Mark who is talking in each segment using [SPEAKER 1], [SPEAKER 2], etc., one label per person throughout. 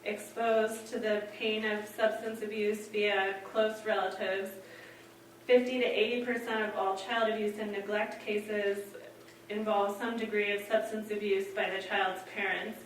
[SPEAKER 1] exposed to the pain of substance abuse via close relatives. 50 to 80% of all child abuse and neglect cases involve some degree of substance abuse by the child's parents.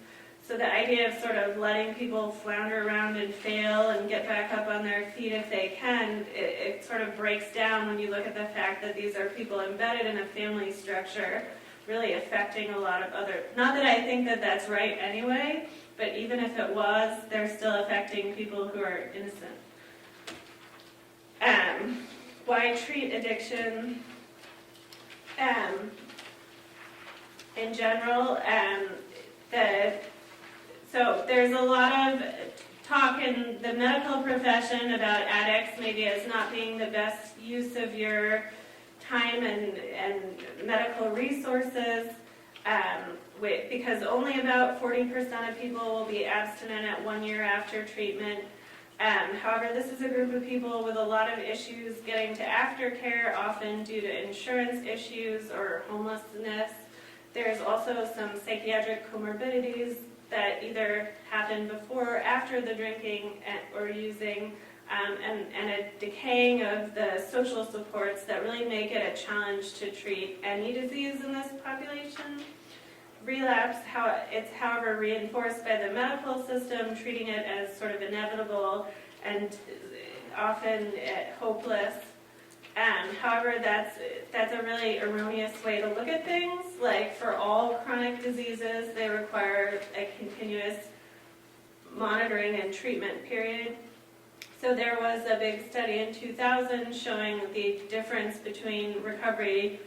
[SPEAKER 1] So the idea of sort of letting people flounder around and fail and get back up on their feet if they can, it sort of breaks down when you look at the fact that these are people embedded in a family structure, really affecting a lot of other, not that I think that that's right anyway, but even if it was, they're still affecting people who are innocent. Why treat addiction? In general, so there's a lot of talk in the medical profession about addicts maybe as not being the best use of your time and medical resources, because only about 40% of people will be abstinent at 1 year after treatment. However, this is a group of people with a lot of issues getting to aftercare, often due to insurance issues or homelessness. There's also some psychiatric comorbidities that either happen before or after the drinking or using, and a decaying of the social supports that really make it a challenge to treat any disease in this population. Relapse, it's however reinforced by the medical system, treating it as sort of inevitable and often hopeless. However, that's a really erroneous way to look at things. Like for all chronic diseases, they require a continuous monitoring and treatment period. So there was a big study in 2000 showing the difference between recovery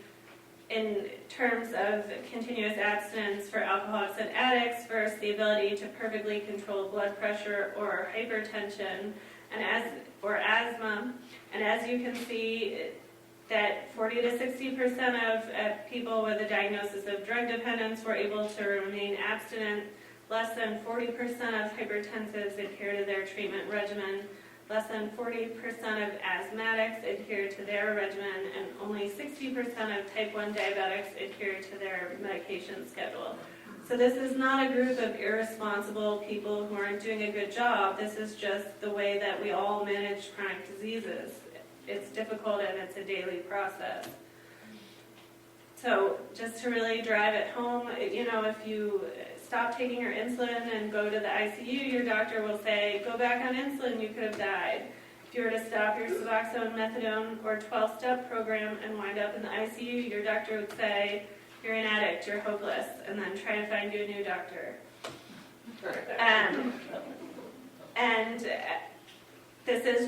[SPEAKER 1] in terms of continuous abstinence for alcoholics and addicts versus the ability to perfectly control blood pressure or hypertension or asthma. And as you can see, that 40 to 60% of people with a diagnosis of drug dependence were able to remain abstinent. Less than 40% of hypertensives adhere to their treatment regimen. Less than 40% of asthmatics adhere to their regimen, and only 60% of type 1 diabetics adhere to their medication schedule. So this is not a group of irresponsible people who aren't doing a good job. This is just the way that we all manage chronic diseases. It's difficult and it's a daily process. So just to really drive it home, if you stop taking your insulin and go to the ICU, your doctor will say, go back on insulin, you could have died. If you were to stop your Suboxone, Methadone, or 12-step program and wind up in the ICU, your doctor would say, you're an addict, you're hopeless, and then try to find you a new doctor. And this is just